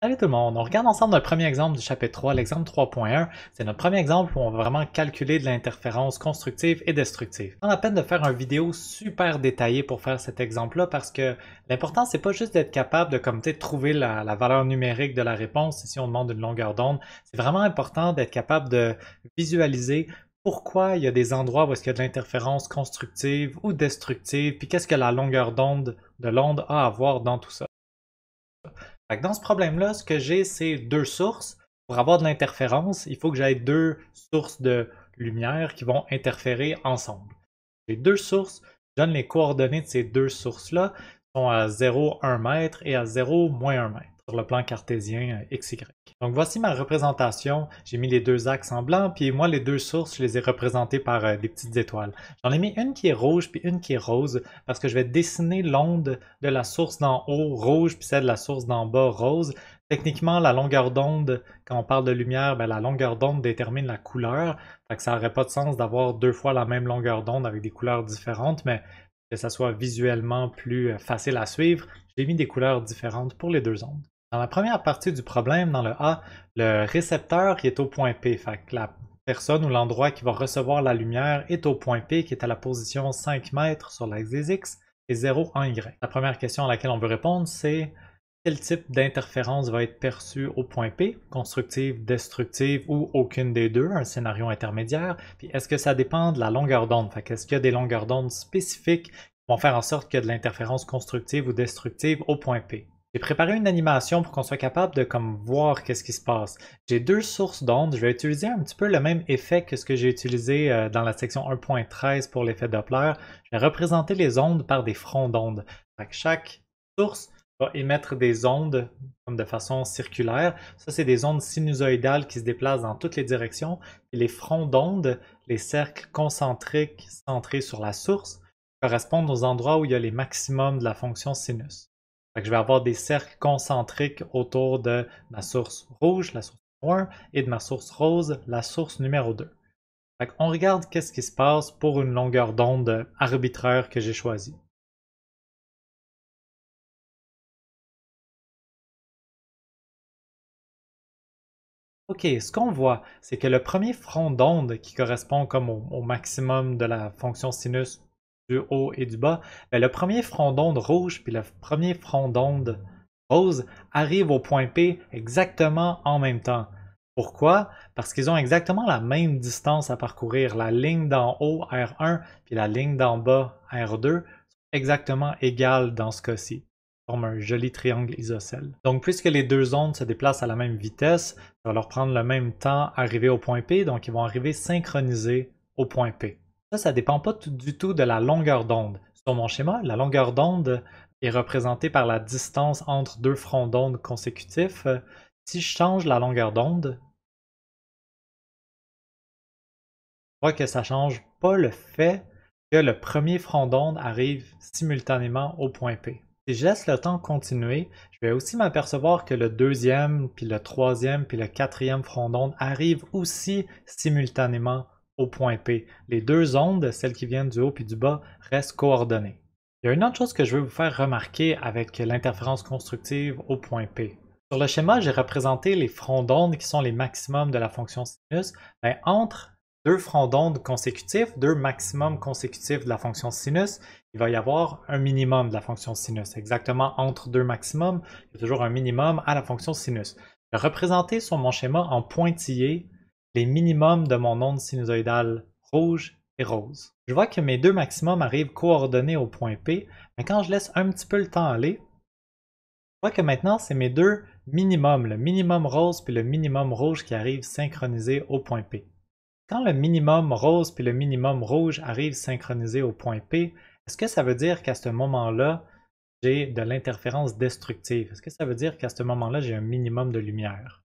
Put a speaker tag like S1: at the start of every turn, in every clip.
S1: Salut tout le monde, on regarde ensemble notre premier exemple du chapitre 3, l'exemple 3.1. C'est notre premier exemple où on va vraiment calculer de l'interférence constructive et destructive. On a la peine de faire une vidéo super détaillée pour faire cet exemple-là parce que l'important c'est pas juste d'être capable de comme trouver la valeur numérique de la réponse si on demande une longueur d'onde. C'est vraiment important d'être capable de visualiser pourquoi il y a des endroits où est-ce qu'il y a de l'interférence constructive ou destructive, puis qu'est-ce que la longueur d'onde de l'onde a à voir dans tout ça. Fait que dans ce problème-là, ce que j'ai, c'est deux sources. Pour avoir de l'interférence, il faut que j'aie deux sources de lumière qui vont interférer ensemble. J'ai deux sources, je donne les coordonnées de ces deux sources-là, sont à 0, 1 mètre et à 0, moins 1 mètre sur le plan cartésien XY. Donc voici ma représentation. J'ai mis les deux axes en blanc, puis moi les deux sources, je les ai représentées par des petites étoiles. J'en ai mis une qui est rouge puis une qui est rose parce que je vais dessiner l'onde de la source d'en haut rouge puis celle de la source d'en bas rose. Techniquement, la longueur d'onde, quand on parle de lumière, la longueur d'onde détermine la couleur. Fait que ça n'aurait pas de sens d'avoir deux fois la même longueur d'onde avec des couleurs différentes, mais que ça soit visuellement plus facile à suivre, j'ai mis des couleurs différentes pour les deux ondes. Dans la première partie du problème, dans le A, le récepteur qui est au point P, fait que la personne ou l'endroit qui va recevoir la lumière est au point P qui est à la position 5 mètres sur l'axe des X et 0 en Y. La première question à laquelle on veut répondre, c'est quel type d'interférence va être perçu au point P, constructive, destructive ou aucune des deux, un scénario intermédiaire, puis est-ce que ça dépend de la longueur d'onde, fait qu'est-ce qu'il y a des longueurs d'onde spécifiques qui vont faire en sorte qu'il y a de l'interférence constructive ou destructive au point P. J'ai préparé une animation pour qu'on soit capable de voir qu'est-ce qui se passe. J'ai deux sources d'ondes. Je vais utiliser un petit peu le même effet que ce que j'ai utilisé dans la section 1.13 pour l'effet Doppler. Je vais représenter les ondes par des fronts d'ondes. Chaque source va émettre des ondes comme de façon circulaire. Ça, c'est des ondes sinusoïdales qui se déplacent dans toutes les directions. Et les fronts d'ondes, les cercles concentriques centrés sur la source, correspondent aux endroits où il y a les maximums de la fonction sinus. Je vais avoir des cercles concentriques autour de ma source rouge, la source numéro 1, et de ma source rose, la source numéro 2. On regarde qu'est-ce qui se passe pour une longueur d'onde arbitraire que j'ai choisie. Ok, ce qu'on voit, c'est que le premier front d'onde qui correspond comme au maximum de la fonction sinus du haut et du bas, le premier front d'onde rouge puis le premier front d'onde rose arrivent au point P exactement en même temps. Pourquoi? Parce qu'ils ont exactement la même distance à parcourir. La ligne d'en haut, R1, puis la ligne d'en bas, R2, sont exactement égales dans ce cas-ci. Forme un joli triangle isocèle. Donc, puisque les deux ondes se déplacent à la même vitesse, ça va leur prendre le même temps à arriver au point P, donc ils vont arriver synchronisés au point P. Ça ne dépend pas du tout de la longueur d'onde. Sur mon schéma, la longueur d'onde est représentée par la distance entre deux fronts d'onde consécutifs. Si je change la longueur d'onde, on voit que ça ne change pas le fait que le premier front d'onde arrive simultanément au point P. Si je laisse le temps continuer, je vais aussi m'apercevoir que le deuxième, puis le troisième, puis le quatrième front d'onde arrivent aussi simultanément au point P. Les deux ondes, celles qui viennent du haut puis du bas, restent coordonnées. Il y a une autre chose que je veux vous faire remarquer avec l'interférence constructive au point P. Sur le schéma, j'ai représenté les fronts d'onde qui sont les maximums de la fonction sinus. Entre deux fronts d'onde consécutifs, deux maximums consécutifs de la fonction sinus, il va y avoir un minimum de la fonction sinus. Exactement entre deux maximums, il y a toujours un minimum à la fonction sinus. Je vais représenter sur mon schéma en pointillé les minimums de mon onde sinusoïdale rouge et rose. Je vois que mes deux maximums arrivent coordonnés au point P, mais quand je laisse un petit peu le temps aller, je vois que maintenant c'est mes deux minimums, le minimum rose puis le minimum rouge qui arrivent synchronisés au point P. Quand le minimum rose puis le minimum rouge arrivent synchronisés au point P, est-ce que ça veut dire qu'à ce moment-là, j'ai de l'interférence destructive? Est-ce que ça veut dire qu'à ce moment-là, j'ai un minimum de lumière?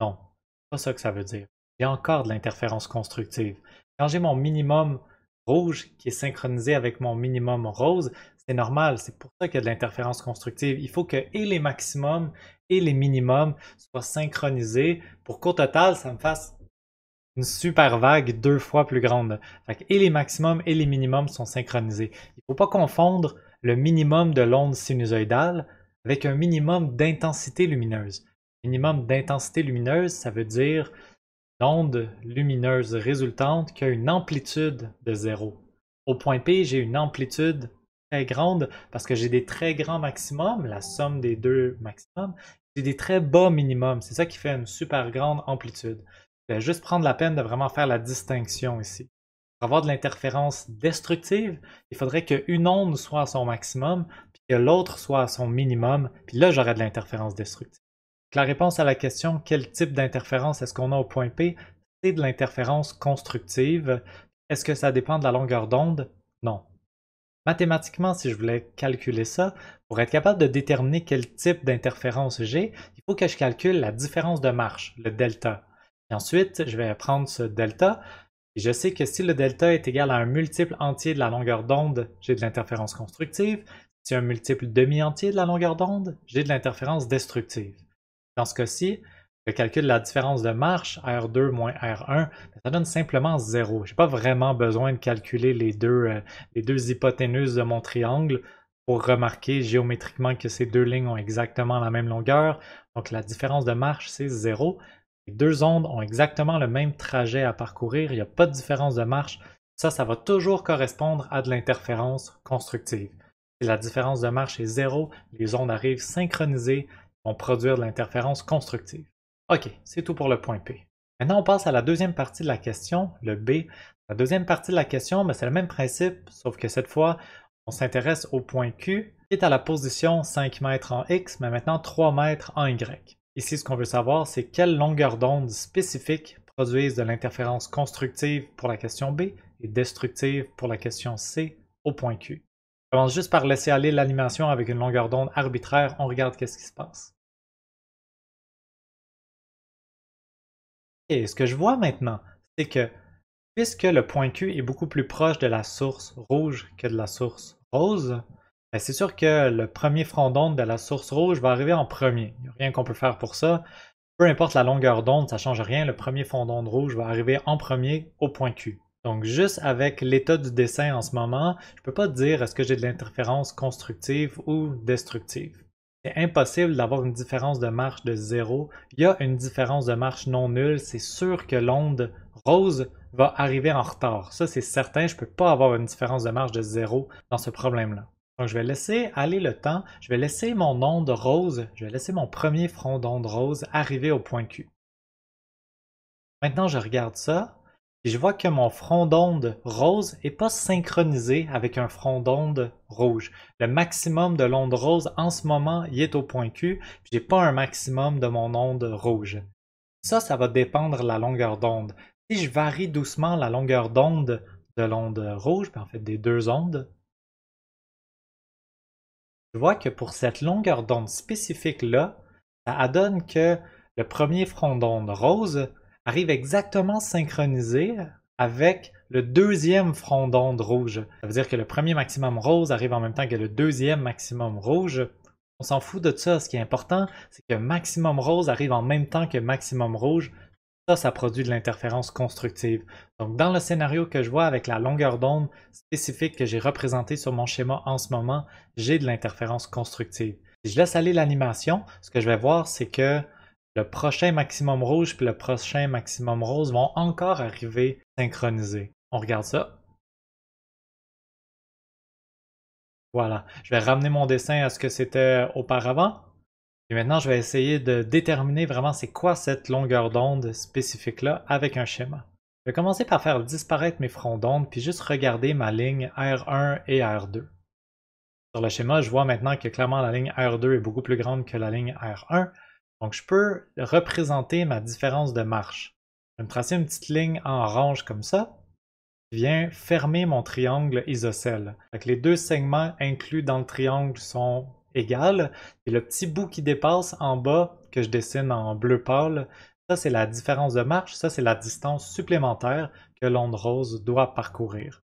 S1: Non, c'est pas ça que ça veut dire. J'ai encore de l'interférence constructive. Quand j'ai mon minimum rouge qui est synchronisé avec mon minimum rose, c'est normal, c'est pour ça qu'il y a de l'interférence constructive. Il faut que et les maximums et les minimums soient synchronisés pour qu'au total, ça me fasse une super vague deux fois plus grande. Et les maximums et les minimums sont synchronisés. Il ne faut pas confondre le minimum de l'onde sinusoïdale avec un minimum d'intensité lumineuse. Minimum d'intensité lumineuse, ça veut dire une onde lumineuse résultante qui a une amplitude de 0. Au point P, j'ai une amplitude très grande parce que j'ai des très grands maximums, la somme des deux maximums, j'ai des très bas minimums. C'est ça qui fait une super grande amplitude. Je vais juste prendre la peine de vraiment faire la distinction ici. Pour avoir de l'interférence destructive, il faudrait qu'une onde soit à son maximum, puis que l'autre soit à son minimum, puis là j'aurais de l'interférence destructive. Donc, la réponse à la question quel type d'interférence est-ce qu'on a au point P, c'est de l'interférence constructive. Est-ce que ça dépend de la longueur d'onde? Non. Mathématiquement, si je voulais calculer ça, pour être capable de déterminer quel type d'interférence j'ai, il faut que je calcule la différence de marche, le delta. Et ensuite, je vais prendre ce delta, et je sais que si le delta est égal à un multiple entier de la longueur d'onde, j'ai de l'interférence constructive. Si un multiple demi-entier de la longueur d'onde, j'ai de l'interférence destructive. Dans ce cas-ci, je calcule la différence de marche, R2 moins R1, ça donne simplement 0. Je n'ai pas vraiment besoin de calculer les deux hypoténuses de mon triangle pour remarquer géométriquement que ces deux lignes ont exactement la même longueur. Donc la différence de marche, c'est 0. Les deux ondes ont exactement le même trajet à parcourir, il n'y a pas de différence de marche. Ça va toujours correspondre à de l'interférence constructive. Si la différence de marche est 0, les ondes arrivent synchronisées, vont produire de l'interférence constructive. Ok, c'est tout pour le point P. Maintenant, on passe à la deuxième partie de la question, le B. La deuxième partie de la question, c'est le même principe, sauf que cette fois, on s'intéresse au point Q, qui est à la position 5 mètres en X, mais maintenant 3 mètres en Y. Ici, ce qu'on veut savoir, c'est quelle longueur d'onde spécifique produisent de l'interférence constructive pour la question B et destructive pour la question C au point Q. Je commence juste par laisser aller l'animation avec une longueur d'onde arbitraire, on regarde qu'est-ce qui se passe. Et ce que je vois maintenant, c'est que puisque le point Q est beaucoup plus proche de la source rouge que de la source rose, c'est sûr que le premier front d'onde de la source rouge va arriver en premier. Il n'y a rien qu'on peut faire pour ça. Peu importe la longueur d'onde, ça ne change rien. Le premier front d'onde rouge va arriver en premier au point Q. Donc juste avec l'état du dessin en ce moment, je ne peux pas dire est-ce que j'ai de l'interférence constructive ou destructive. C'est impossible d'avoir une différence de marche de 0. Il y a une différence de marche non nulle. C'est sûr que l'onde rose va arriver en retard. Ça, c'est certain. Je ne peux pas avoir une différence de marche de 0 dans ce problème-là. Donc, je vais laisser aller le temps. Je vais laisser mon onde rose, je vais laisser mon premier front d'onde rose arriver au point Q. Maintenant, je regarde ça. Et je vois que mon front d'onde rose n'est pas synchronisé avec un front d'onde rouge. Le maximum de l'onde rose en ce moment, il est au point Q, puis j'ai pas un maximum de mon onde rouge. Ça va dépendre de la longueur d'onde. Si je varie doucement la longueur d'onde de l'onde rouge, en fait des deux ondes, je vois que pour cette longueur d'onde spécifique-là, ça donne que le premier front d'onde rose arrive exactement synchronisé avec le deuxième front d'onde rouge. Ça veut dire que le premier maximum rose arrive en même temps que le deuxième maximum rouge. On s'en fout de ça. Ce qui est important, c'est que maximum rose arrive en même temps que maximum rouge. Ça produit de l'interférence constructive. Donc, dans le scénario que je vois avec la longueur d'onde spécifique que j'ai représentée sur mon schéma en ce moment, j'ai de l'interférence constructive. Si je laisse aller l'animation, ce que je vais voir, c'est que le prochain maximum rouge et le prochain maximum rose vont encore arriver synchronisés. On regarde ça. Voilà. Je vais ramener mon dessin à ce que c'était auparavant. Et maintenant, je vais essayer de déterminer vraiment c'est quoi cette longueur d'onde spécifique-là avec un schéma. Je vais commencer par faire disparaître mes fronts d'onde puis juste regarder ma ligne R1 et R2. Sur le schéma, je vois maintenant que clairement la ligne R2 est beaucoup plus grande que la ligne R1. Donc, je peux représenter ma différence de marche. Je vais me tracer une petite ligne en orange comme ça, qui vient fermer mon triangle isocèle. Les deux segments inclus dans le triangle sont égales, et le petit bout qui dépasse en bas, que je dessine en bleu pâle, ça c'est la différence de marche, ça c'est la distance supplémentaire que l'onde rose doit parcourir.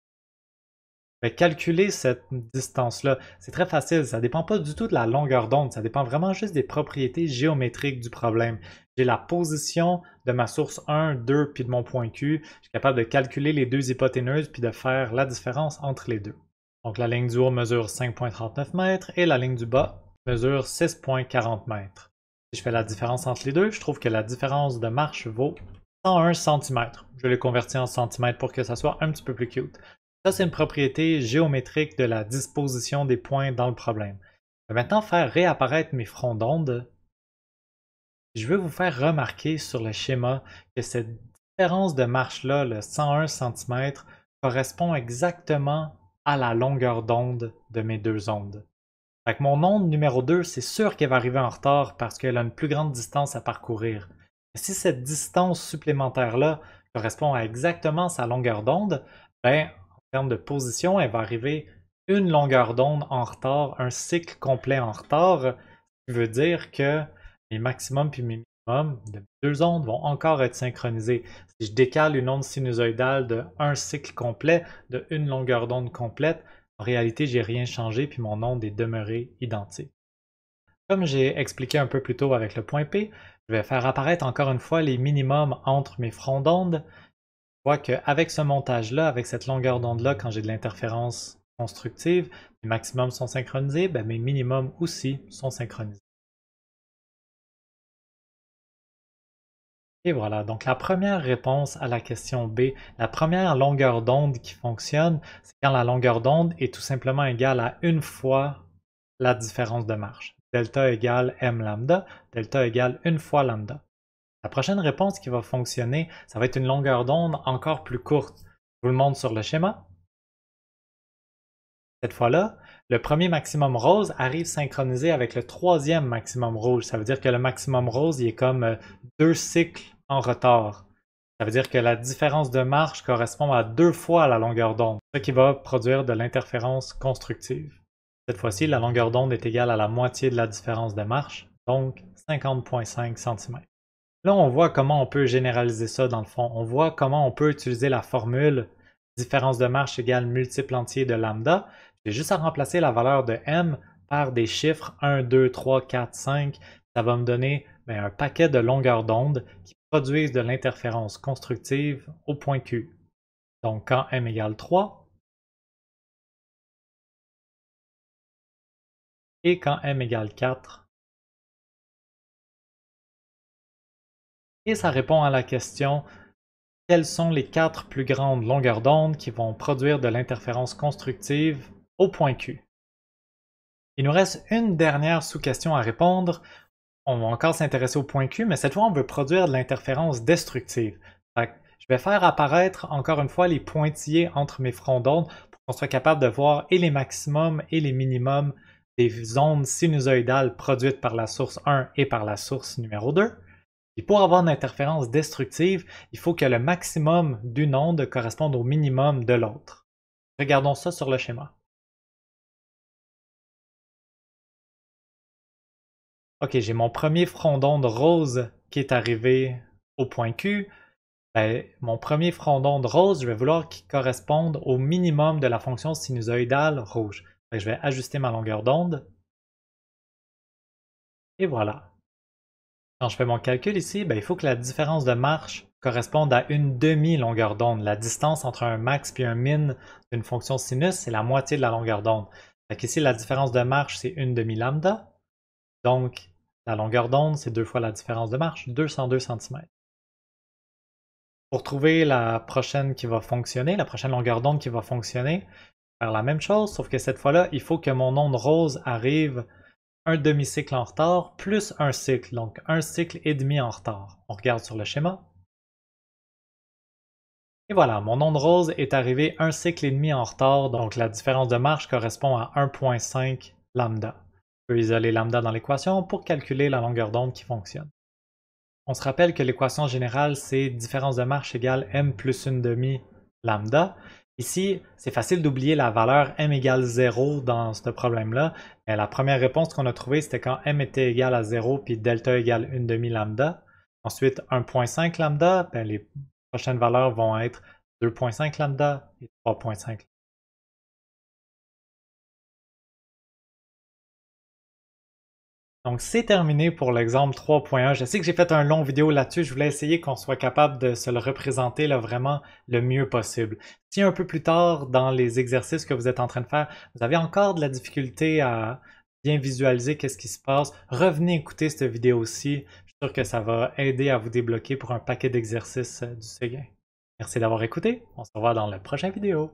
S1: Calculer cette distance-là, c'est très facile, ça ne dépend pas du tout de la longueur d'onde, ça dépend vraiment juste des propriétés géométriques du problème. J'ai la position de ma source 1, 2, puis de mon point Q, je suis capable de calculer les deux hypoténeuses puis de faire la différence entre les deux. Donc la ligne du haut mesure 5,39 mètres et la ligne du bas mesure 6,40 mètres. Si je fais la différence entre les deux, je trouve que la différence de marche vaut 101 cm. Je l'ai converti en centimètres pour que ça soit un petit peu plus cute. Ça, c'est une propriété géométrique de la disposition des points dans le problème. Je vais maintenant faire réapparaître mes fronts d'onde. Je veux vous faire remarquer sur le schéma que cette différence de marche-là, le 101 cm, correspond exactement à la longueur d'onde de mes deux ondes. Fait que mon onde numéro 2, c'est sûr qu'elle va arriver en retard parce qu'elle a une plus grande distance à parcourir. Et si cette distance supplémentaire-là correspond à exactement sa longueur d'onde, ben, en termes de position, elle va arriver une longueur d'onde en retard, un cycle complet en retard, ce qui veut dire que mes maximums puis mes minimums de mes deux ondes vont encore être synchronisés. Si je décale une onde sinusoïdale de un cycle complet, de une longueur d'onde complète, en réalité, j'ai rien changé puis mon onde est demeuré identique. Comme j'ai expliqué un peu plus tôt avec le point P, je vais faire apparaître encore une fois les minimums entre mes fronts d'onde. Je vois qu'avec ce montage-là, avec cette longueur d'onde-là, quand j'ai de l'interférence constructive, mes maximums sont synchronisés, ben mes minimums aussi sont synchronisés. Et voilà, donc la première réponse à la question B, la première longueur d'onde qui fonctionne, c'est quand la longueur d'onde est tout simplement égale à une fois la différence de marche. Delta égale m lambda, delta égale une fois lambda. La prochaine réponse qui va fonctionner, ça va être une longueur d'onde encore plus courte. Je vous le montre sur le schéma. Cette fois-là, le premier maximum rose arrive synchronisé avec le troisième maximum rouge. Ça veut dire que le maximum rose, il est comme deux cycles en retard. Ça veut dire que la différence de marche correspond à deux fois la longueur d'onde, ce qui va produire de l'interférence constructive. Cette fois-ci, la longueur d'onde est égale à la moitié de la différence de marche, donc 50,5 cm. Là, on voit comment on peut généraliser ça dans le fond. On voit comment on peut utiliser la formule différence de marche égale multiple entier de lambda. J'ai juste à remplacer la valeur de m par des chiffres 1, 2, 3, 4, 5. Ça va me donner un paquet de longueurs d'onde qui produisent de l'interférence constructive au point Q. Donc quand m égale 3 et quand m égale 4. Et ça répond à la question quelles sont les quatre plus grandes longueurs d'onde qui vont produire de l'interférence constructive au point Q. Il nous reste une dernière sous-question à répondre. On va encore s'intéresser au point Q, mais cette fois, on veut produire de l'interférence destructive. Je vais faire apparaître encore une fois les pointillés entre mes fronts d'onde pour qu'on soit capable de voir et les maximums et les minimums des ondes sinusoïdales produites par la source 1 et par la source numéro 2. Et pour avoir une interférence destructive, il faut que le maximum d'une onde corresponde au minimum de l'autre. Regardons ça sur le schéma. Ok, j'ai mon premier front d'onde rose qui est arrivé au point Q. Mon premier front d'onde rose, je vais vouloir qu'il corresponde au minimum de la fonction sinusoïdale rouge. Je vais ajuster ma longueur d'onde. Et voilà. Quand je fais mon calcul ici, il faut que la différence de marche corresponde à une demi-longueur d'onde. La distance entre un max et un min d'une fonction sinus, c'est la moitié de la longueur d'onde. Ici, la différence de marche, c'est une demi-lambda. Donc, la longueur d'onde, c'est deux fois la différence de marche, 202 cm. Pour trouver la prochaine qui va fonctionner, la prochaine longueur d'onde qui va fonctionner, faire la même chose, sauf que cette fois-là, il faut que mon onde rose arrive un demi-cycle en retard plus un cycle, donc un cycle et demi en retard. On regarde sur le schéma. Et voilà, mon onde rose est arrivée un cycle et demi en retard, donc la différence de marche correspond à 1,5 lambda. Je peux isoler lambda dans l'équation pour calculer la longueur d'onde qui fonctionne. On se rappelle que l'équation générale, c'est différence de marche égale m plus une demi lambda. Ici, c'est facile d'oublier la valeur m égale 0 dans ce problème-là. La première réponse qu'on a trouvée, c'était quand m était égal à 0 puis delta égale une demi lambda. Ensuite, 1,5 lambda, les prochaines valeurs vont être 2,5 lambda et 3,5. Donc c'est terminé pour l'exemple 3.1. Je sais que j'ai fait un long vidéo là-dessus, je voulais essayer qu'on soit capable de se le représenter là, vraiment le mieux possible. Si un peu plus tard dans les exercices que vous êtes en train de faire, vous avez encore de la difficulté à bien visualiser qu'est-ce qui se passe, revenez écouter cette vidéo-ci. Je suis sûr que ça va aider à vous débloquer pour un paquet d'exercices du Séguin. Merci d'avoir écouté. On se revoit dans la prochaine vidéo.